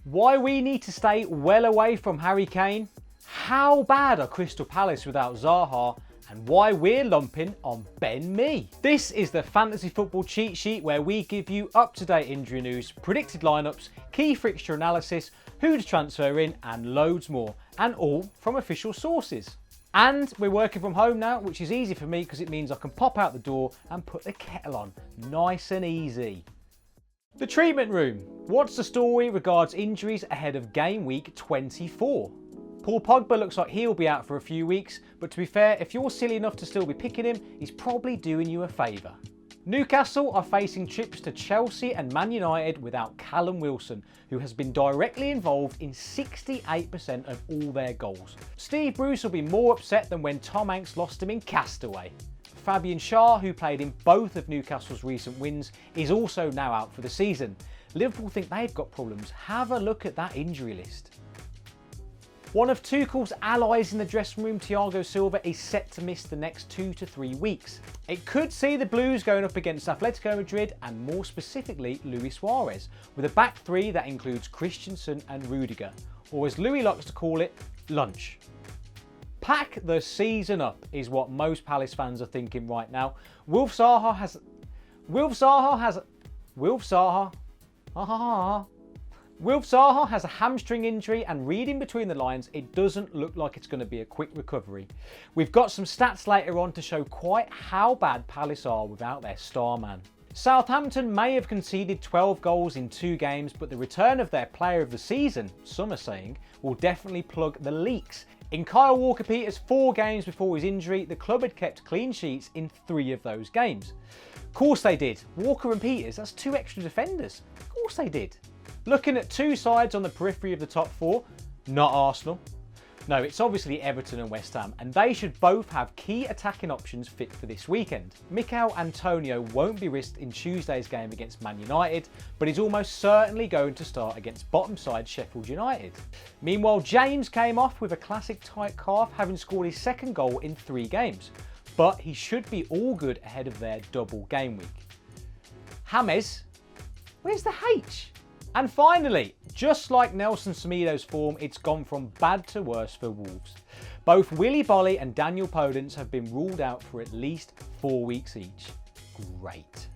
Why we need to stay well away from Harry Kane, how bad are Crystal Palace without Zaha, and why we're lumping on Ben Mee. This is the Fantasy Football Cheat Sheet where we give you up-to-date injury news, predicted lineups, key fixture analysis, who to transfer in and loads more, and all from official sources. And we're working from home now, which is easy for me because it means I can pop out the door and put the kettle on, nice and easy. The treatment room. What's the story regards injuries ahead of game week 24? Paul Pogba looks like he'll be out for a few weeks, but to be fair, if you're silly enough to still be picking him, he's probably doing you a favour. Newcastle are facing trips to Chelsea and Man United without Callum Wilson, who has been directly involved in 68% of all their goals. Steve Bruce will be more upset than when Tom Hanks lost him in Castaway. Fabian Schär, who played in both of Newcastle's recent wins, is also now out for the season. Liverpool think they've got problems. Have a look at that injury list. One of Tuchel's allies in the dressing room, Thiago Silva, is set to miss the next 2 to 3 weeks. It could see the Blues going up against Atletico Madrid and more specifically Luis Suarez, with a back three that includes Christensen and Rudiger, or as Louis likes to call it, lunch. Pack the season up is what most Palace fans are thinking right now. Wilf Zaha has a hamstring injury, and reading between the lines, it doesn't look like it's going to be a quick recovery. We've got some stats later on to show quite how bad Palace are without their star man. Southampton may have conceded 12 goals in 2 games, but the return of their player of the season, some are saying, will definitely plug the leaks. In Kyle Walker-Peters' 4 games before his injury, the club had kept clean sheets in 3 of those games. Of course they did. Walker and Peters, that's 2 extra defenders. Of course they did. Looking at 2 sides on the periphery of the top 4, not Arsenal. No, it's obviously Everton and West Ham, and they should both have key attacking options fit for this weekend. Mikel Antonio won't be risked in Tuesday's game against Man United, but he's almost certainly going to start against bottom side Sheffield United. Meanwhile, James came off with a classic tight calf, having scored his 2nd goal in 3 games, but he should be all good ahead of their double game week. James, where's the H? And finally, just like Nelson Semedo's form, it's gone from bad to worse for Wolves. Both Willy Boly and Daniel Podence have been ruled out for at least 4 weeks each. Great.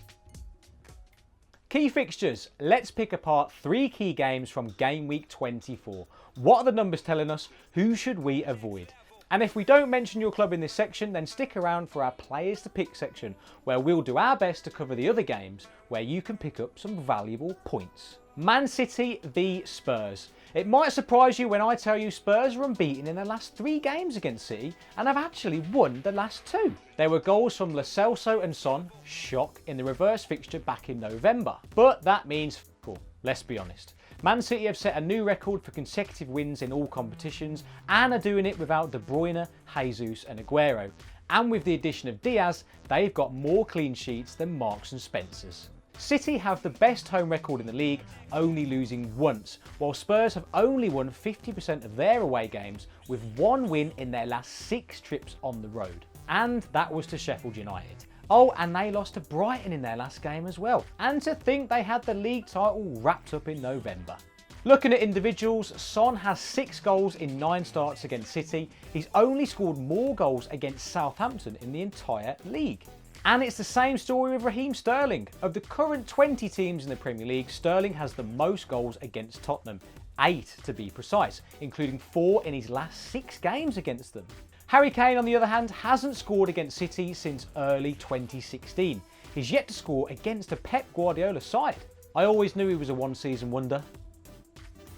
Key fixtures. Let's pick apart 3 key games from game week 24. What are the numbers telling us? Who should we avoid? And if we don't mention your club in this section, then stick around for our players to pick section, where we'll do our best to cover the other games where you can pick up some valuable points. Man City v Spurs. It might surprise you when I tell you Spurs are unbeaten in their last 3 games against City and have actually won the last 2. There were goals from Lo Celso and Son, shock, in the reverse fixture back in November. But that means cool, let's be honest. Man City have set a new record for consecutive wins in all competitions and are doing it without De Bruyne, Jesus and Aguero. And with the addition of Diaz, they've got more clean sheets than Marks and Spencers. City have the best home record in the league, only losing once, while Spurs have only won 50% of their away games, with 1 win in their last 6 trips on the road. And that was to Sheffield United. Oh, and they lost to Brighton in their last game as well. And to think they had the league title wrapped up in November. Looking at individuals, Son has 6 goals in 9 starts against City. He's only scored more goals against Southampton in the entire league. And it's the same story with Raheem Sterling. Of the current 20 teams in the Premier League, Sterling has the most goals against Tottenham, 8 to be precise, including 4 in his last 6 games against them. Harry Kane, on the other hand, hasn't scored against City since early 2016. He's yet to score against a Pep Guardiola side. I always knew he was a one-season wonder.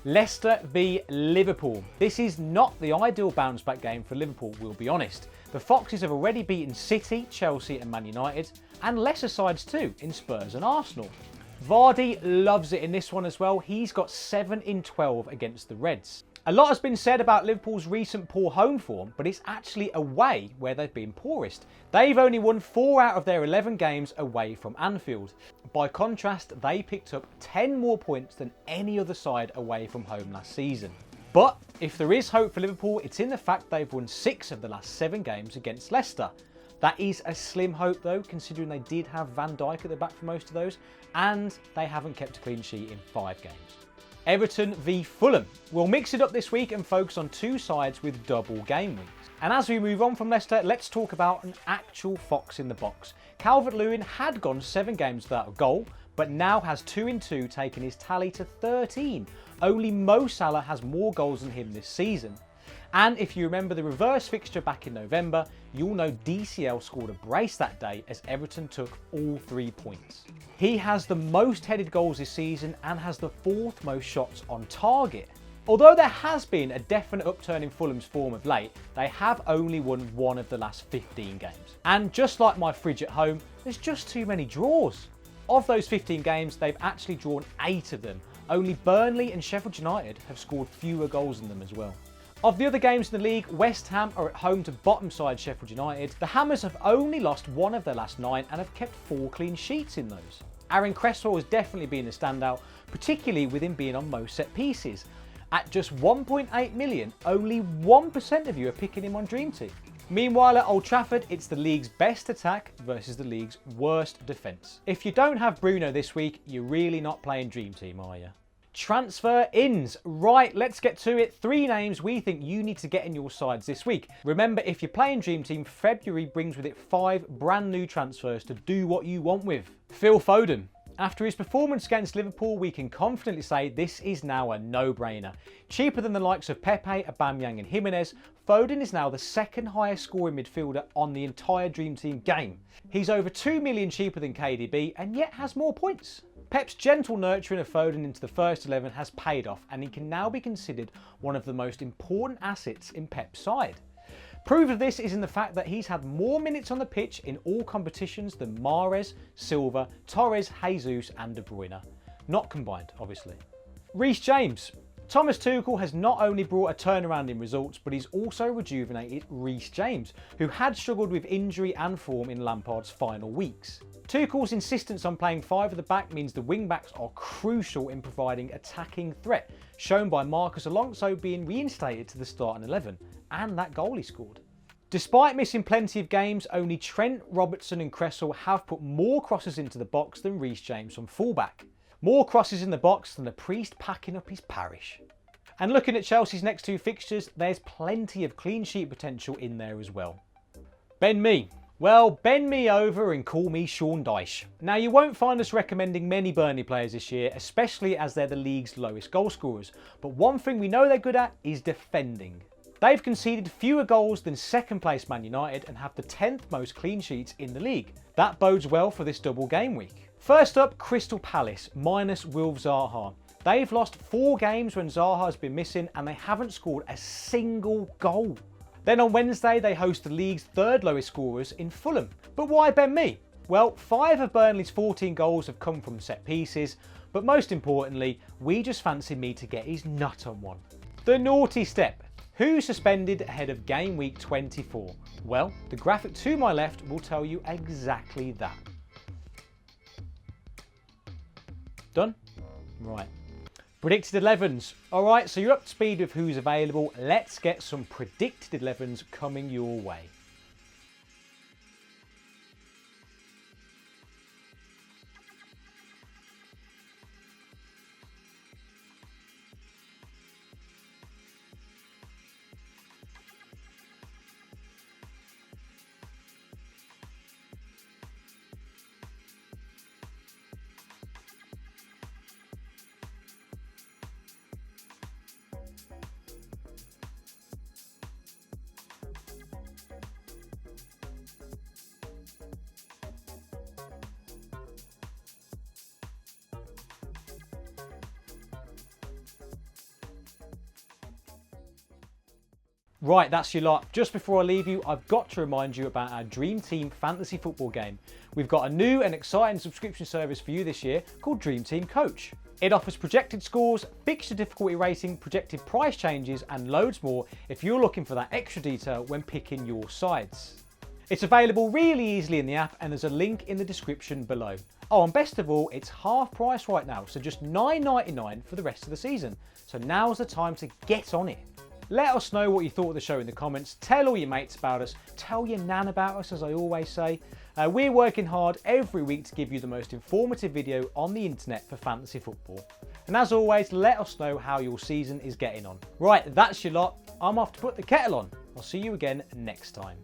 Leicester v Liverpool. This is not the ideal bounce-back game for Liverpool, we'll be honest. The Foxes have already beaten City, Chelsea and Man United, and lesser sides too, in Spurs and Arsenal. Vardy loves it in this one as well. He's got 7 in 12 against the Reds. A lot has been said about Liverpool's recent poor home form, but it's actually away where they've been poorest. They've only won 4 out of their 11 games away from Anfield. By contrast, they picked up 10 more points than any other side away from home last season. But if there is hope for Liverpool, it's in the fact they've won 6 of the last 7 games against Leicester. That is a slim hope though, considering they did have Van Dijk at the back for most of those, and they haven't kept a clean sheet in 5 games. Everton v Fulham. We'll mix it up this week and focus on two sides with double game weeks. And as we move on from Leicester, let's talk about an actual fox in the box. Calvert-Lewin had gone 7 games without a goal, but now has 2 in 2, taking his tally to 13. Only Mo Salah has more goals than him this season. And if you remember the reverse fixture back in November, you'll know DCL scored a brace that day as Everton took all 3 points. He has the most headed goals this season and has the 4th most shots on target. Although there has been a definite upturn in Fulham's form of late, they have only won 1 of the last 15 games. And just like my fridge at home, there's just too many draws. Of those 15 games, they've actually drawn 8 of them. Only Burnley and Sheffield United have scored fewer goals than them as well. Of the other games in the league, West Ham are at home to bottom side Sheffield United. The Hammers have only lost 1 of their last 9 and have kept 4 clean sheets in those. Aaron Cresswell has definitely been a standout, particularly with him being on most set pieces. At just 1.8 million, only 1% of you are picking him on Dream Team. Meanwhile at Old Trafford, it's the league's best attack versus the league's worst defence. If you don't have Bruno this week, you're really not playing Dream Team, are you? Transfer ins. Right, let's get to it. 3 names we think you need to get in your sides this week. Remember, if you're playing Dream Team, February brings with it 5 brand new transfers to do what you want with. Phil Foden. After his performance against Liverpool, we can confidently say this is now a no-brainer. Cheaper than the likes of Pepe, Aubameyang and Jimenez, Foden is now the 2nd highest scoring midfielder on the entire Dream Team game. He's over 2 million cheaper than KDB and yet has more points. Pep's gentle nurturing of Foden into the first 11 has paid off, and he can now be considered one of the most important assets in Pep's side. Proof of this is in the fact that he's had more minutes on the pitch in all competitions than Mahrez, Silva, Torres, Jesus and De Bruyne. Not combined, obviously. Reece James. Thomas Tuchel has not only brought a turnaround in results, but he's also rejuvenated Reece James, who had struggled with injury and form in Lampard's final weeks. Tuchel's insistence on playing 5 at the back means the wing-backs are crucial in providing attacking threat, shown by Marcus Alonso being reinstated to the starting 11, and that goal he scored. Despite missing plenty of games, only Trent, Robertson and Cresswell have put more crosses into the box than Reece James on fullback. More crosses in the box than the priest packing up his parish. And looking at Chelsea's next 2 fixtures, there's plenty of clean sheet potential in there as well. Ben Mee. Well, bend me over and call me Sean Dyche. Now, you won't find us recommending many Burnley players this year, especially as they're the league's lowest goal scorers. But one thing we know they're good at is defending. They've conceded fewer goals than 2nd place Man United and have the 10th most clean sheets in the league. That bodes well for this double game week. First up, Crystal Palace, minus Wilf Zaha. They've lost 4 games when Zaha has been missing and they haven't scored a single goal. Then on Wednesday, they host the league's 3rd lowest scorers in Fulham. But why Ben Mee? Well, 5 of Burnley's 14 goals have come from set pieces, but most importantly, we just fancy Mee to get his nut on one. The naughty step. Who's suspended ahead of game week 24? Well, the graphic to my left will tell you exactly that. Done? Right. Predicted 11s. Alright, so you're up to speed with who's available. Let's get some predicted 11s coming your way. Right, that's your lot. Just before I leave you, I've got to remind you about our Dream Team fantasy football game. We've got a new and exciting subscription service for you this year called Dream Team Coach. It offers projected scores, fixture difficulty rating, projected price changes and loads more if you're looking for that extra detail when picking your sides. It's available really easily in the app and there's a link in the description below. Oh, and best of all, it's half price right now, so just $9.99 for the rest of the season. So now's the time to get on it. Let us know what you thought of the show in the comments. Tell all your mates about us. Tell your nan about us, as I always say. We're working hard every week to give you the most informative video on the internet for fantasy football. And as always, let us know how your season is getting on. Right, that's your lot. I'm off to put the kettle on. I'll see you again next time.